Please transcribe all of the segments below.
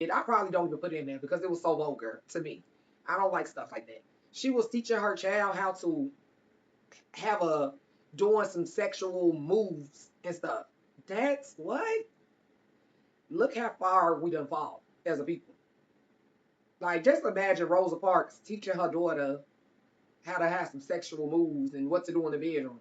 I probably don't even put it in there because it was so vulgar to me. I don't like stuff like that. She was teaching her child how to have a doing some sexual moves and stuff. That's what? Look how far we done fall as a people. Like, just imagine Rosa Parks teaching her daughter how to have some sexual moves and what to do in the bedroom.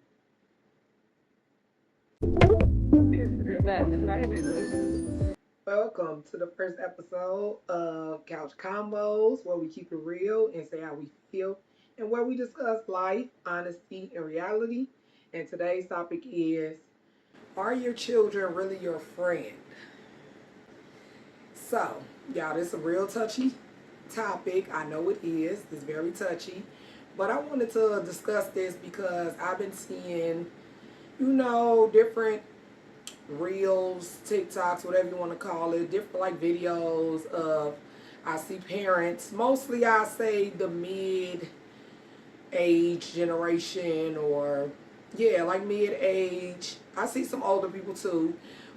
Welcome to the first episode of Couch Combos, where we keep it real and say how we feel, and where we discuss life, honesty, and reality. And today's topic is: are your children really your friend? So, y'all, this is a real touchy topic. I know it is. It's very touchy. But I wanted to discuss this because I've been seeing, different reels, TikToks, whatever you want to call it, different like videos of, I see parents, mostly I say the mid age generation, or yeah, like mid age. I see some older people too,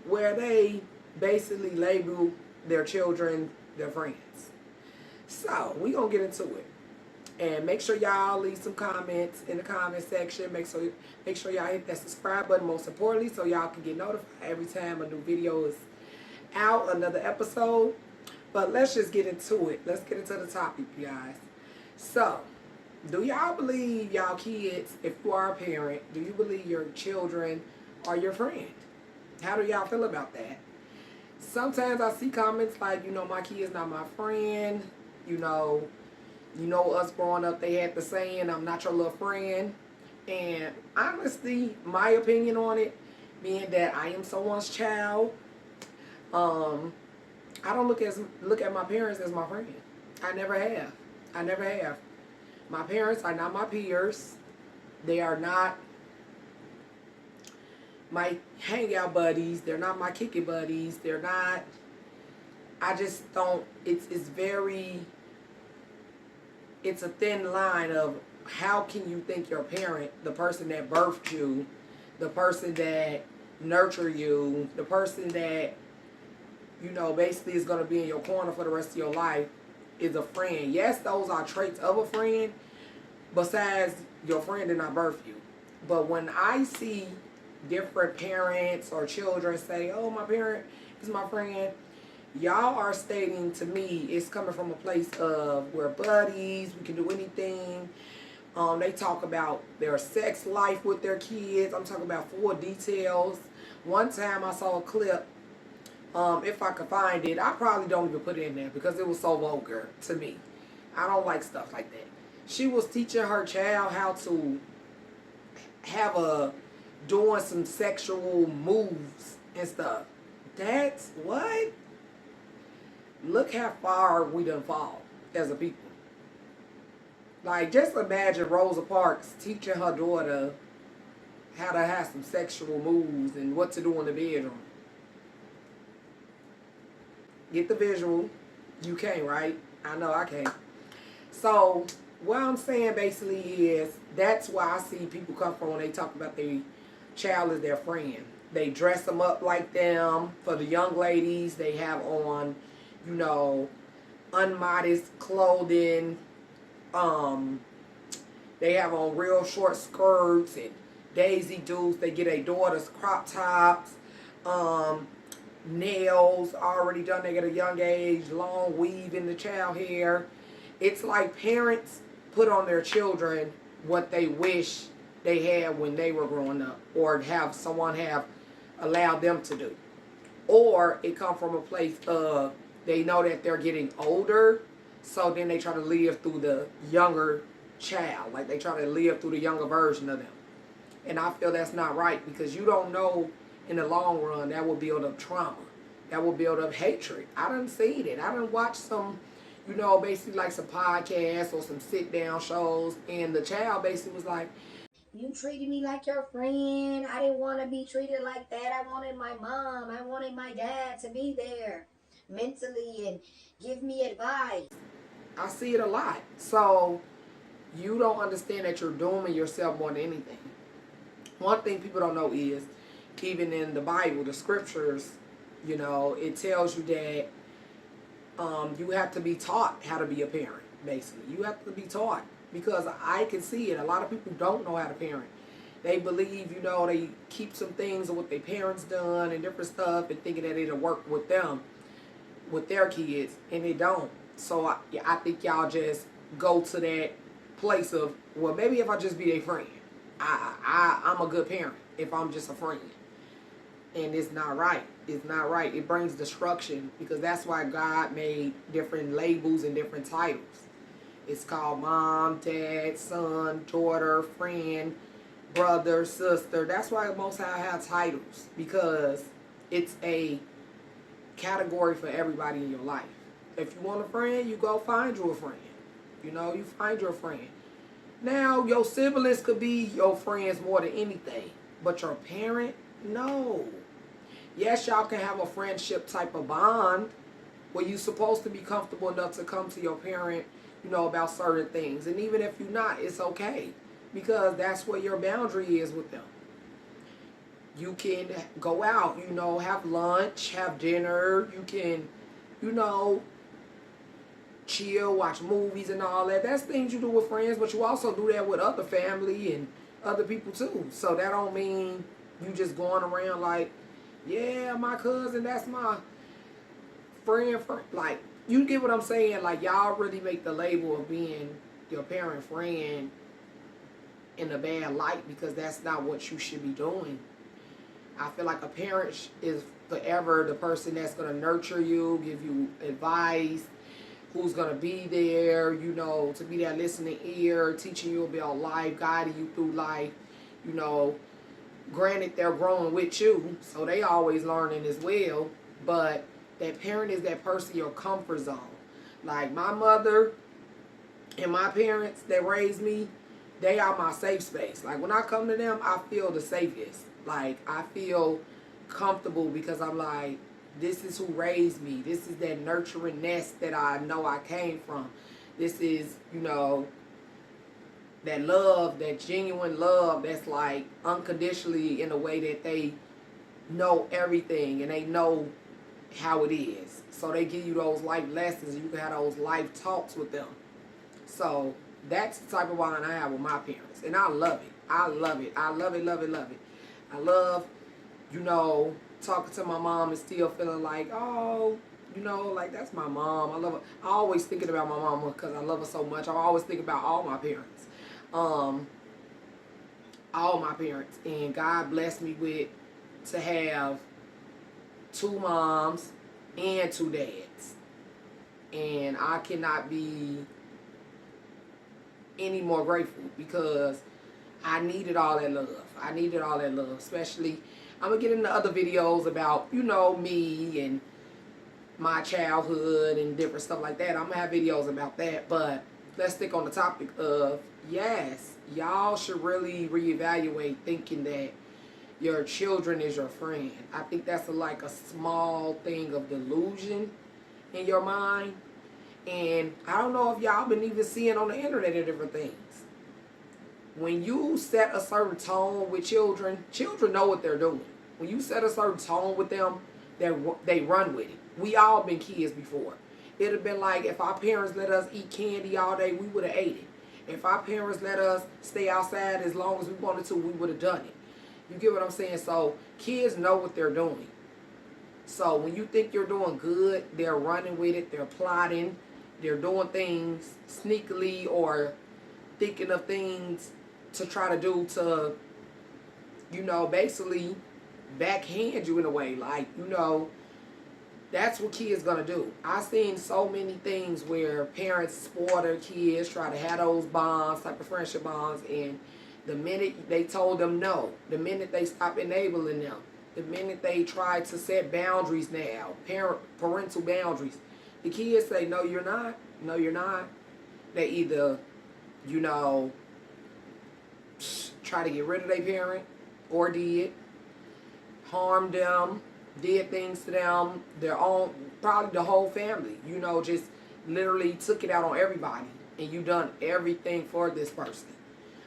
where they basically label their children their friends. So we gonna get into it. And make sure y'all leave some comments in the comment section. Make sure y'all hit that subscribe button, most importantly, so y'all can get notified every time a new video is out, another episode. But let's just get into it. Let's get into the topic, you guys. So, do y'all believe y'all kids, if you are a parent, do you believe your children are your friend? How do y'all feel about that? Sometimes I see comments like, my kid's not my friend, us growing up, they had the saying, I'm not your little friend. And honestly, my opinion on it, being that I am someone's child, I don't look at my parents as my friend. I never have. I never have. My parents are not my peers. They are not my hangout buddies. They're not my kicking buddies. They're not. I just don't. It's a thin line of how can you think your parent, the person that birthed you, the person that nurtured you, the person that, basically is going to be in your corner for the rest of your life, is a friend. Yes, those are traits of a friend, besides your friend did not birth you. But when I see different parents or children say, oh, my parent is my friend, y'all are stating to me it's coming from a place of we're buddies, we can do anything. They talk about their sex life with their kids. I'm talking about full details. One time I saw a clip, if I could find it, I probably don't even put it in there because it was so vulgar to me. I don't like stuff like that. She was teaching her child how to have doing some sexual moves and stuff. That's what? Look how far we done fall as a people. Like, just imagine Rosa Parks teaching her daughter how to have some sexual moves and what to do in the bedroom. Get the visual. You can't, right? I know I can't. So, what I'm saying basically is that's why I see people come from when they talk about their child as their friend. They dress them up like them. For the young ladies, they have on, unmodest clothing. They have on real short skirts and Daisy Dukes. They get a daughter's crop tops. Nails already done at a young age, long weave in the child hair. It's like parents put on their children what they wish they had when they were growing up, or have someone have allowed them to do. Or it come from a place of they know that they're getting older, so then they try to live through the younger child, like they try to live through the younger version of them. And I feel that's not right, because you don't know in the long run that will build up trauma. That will build up hatred. I done seen it. I done watched some, basically like some podcasts or some sit down shows, and the child basically was like, you treated me like your friend. I didn't want to be treated like that. I wanted my mom. I wanted my dad to be there mentally and give me advice. I see it a lot. So you don't understand that you're dooming yourself more than anything. One thing people don't know is, even in the Bible, the scriptures, it tells you that You have to be taught how to be a parent, basically. You have to be taught, because I can see it. A lot of people don't know how to parent. They believe, they keep some things of what their parents done and different stuff and thinking that it'll work with them, with their kids, and it don't. So I think y'all just go to that place of, well, maybe if I just be their friend, I'm a good parent if I'm just a friend. And it's not right. It's not right. It brings destruction, because that's why God made different labels and different titles. It's called mom, dad, son, daughter, friend, brother, sister. That's why Most High have titles, because it's a category for everybody in your life. If you want a friend, you go find you a friend. You find your friend. Now, your siblings could be your friends more than anything, but your parent, no. Yes, y'all can have a friendship type of bond where you're supposed to be comfortable enough to come to your parent, about certain things. And even if you're not, it's okay, because that's where your boundary is with them. You can go out, have lunch, have dinner. You can, chill, watch movies and all that. That's things you do with friends, but you also do that with other family and other people too. So that don't mean you just going around like, yeah, my cousin, that's my friend. Like, you get what I'm saying? Like, y'all really make the label of being your parent friend in a bad light, because that's not what you should be doing. I feel like a parent is forever the person that's going to nurture you, give you advice, who's going to be there, to be that listening ear, teaching you about life, guiding you through life. Granted, they're growing with you, so they always learning as well, but that parent is that person, your comfort zone. Like my mother and my parents that raised me, they are my safe space. Like when I come to them, I feel the safest. Like I feel comfortable, because I'm like, this is who raised me. This is that nurturing nest that I know I came from. This is, that love, that genuine love that's like unconditionally, in a way that they know everything and they know how it is. So they give you those life lessons. You can have those life talks with them. So that's the type of bond I have with my parents. And I love it. I love it. I love it, love it, love it. I love, talking to my mom and still feeling like, oh, like that's my mom. I love her. I always thinking about my mama because I love her so much. I always think about all my parents. All my parents. And God blessed me with to have 2 moms and 2 dads. And I cannot be any more grateful, because I needed all that love. I needed all that love. Especially, I'm going to get into other videos about, me and my childhood and different stuff like that. I'm going to have videos about that. But let's stick on the topic of, yes, y'all should really reevaluate thinking that your children is your friend. I think that's like a small thing of delusion in your mind. And I don't know if y'all been even seeing on the internet or different things. When you set a certain tone with children, children know what they're doing. When you set a certain tone with them, they run with it. We all been kids before. It'd have been like, if our parents let us eat candy all day, we would have ate it. If our parents let us stay outside as long as we wanted to, we would have done it. You get what I'm saying? So kids know what they're doing. So when you think you're doing good, they're running with it, they're plotting, they're doing things sneakily or thinking of things to try to do to, basically backhand you in a way. Like, that's what kids gonna do. I've seen so many things where parents spoil their kids, try to have those bonds, type of friendship bonds, and the minute they told them no, the minute they stop enabling them, the minute they try to set boundaries now, parental boundaries, the kids say, no, you're not. No, you're not. They either, try to get rid of their parent, or did, harm them, did things to them, their own, probably the whole family, just literally took it out on everybody, and you done everything for this person.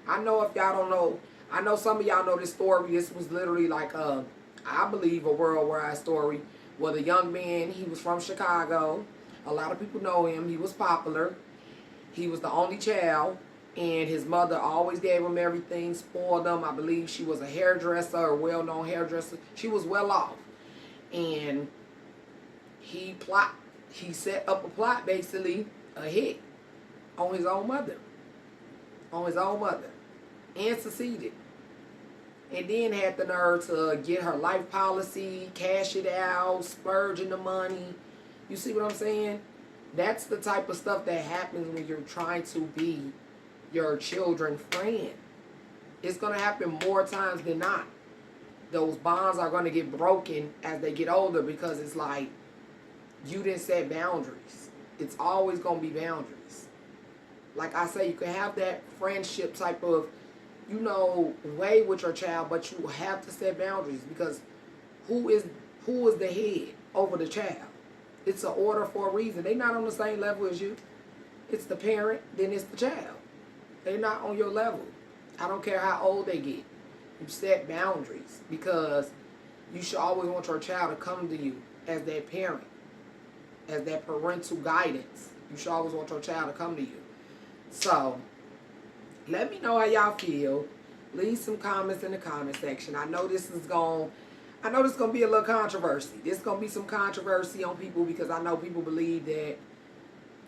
I know if y'all don't know, I know some of y'all know this story. This was literally like I believe a worldwide story, where the young man, he was from Chicago. A lot of people know him. He was popular. He was the only child, and his mother always gave him everything, spoiled him. I believe she was a hairdresser, a well-known hairdresser. She was well off. And he set up a plot, basically, a hit on his own mother. On his own mother. And succeeded. And then had the nerve to get her life policy, cash it out, splurging the money. You see what I'm saying? That's the type of stuff that happens when you're trying to be your children's friend. It's going to happen more times than not. Those bonds are going to get broken as they get older because it's like you didn't set boundaries. It's always going to be boundaries. Like I say, you can have that friendship type of, way with your child, but you have to set boundaries because who is the head over the child? It's an order for a reason. They're not on the same level as you. It's the parent, then it's the child. They're not on your level. I don't care how old they get. You set boundaries because you should always want your child to come to you as that parent, as that parental guidance. You should always want your child to come to you. So, let me know how y'all feel. Leave some comments in the comment section. I know this is going to be a little controversy. There's going to be some controversy on people because I know people believe that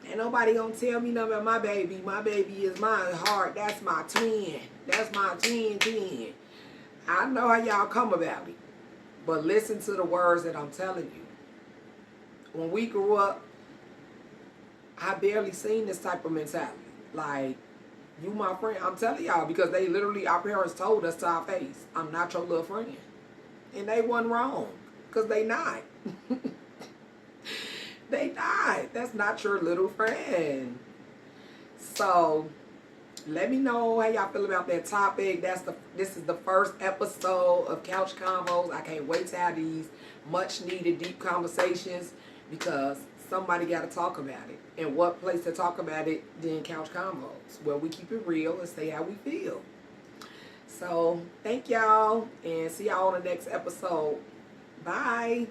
ain't nobody going to tell me nothing about my baby. My baby is my heart. That's my twin. That's my twin. I know how y'all come about it. But listen to the words that I'm telling you. When we grew up, I barely seen this type of mentality. Like, you my friend. I'm telling y'all because they literally, our parents told us to our face, I'm not your little friend. And they wasn't wrong. Because they not. They not. That's not your little friend. So, let me know how y'all feel about that topic. This is the first episode of Couch Convos. I can't wait to have these much needed deep conversations because somebody got to talk about it. And what place to talk about it than Couch Convos, where we keep it real and say how we feel. So, thank y'all and see y'all on the next episode. Bye.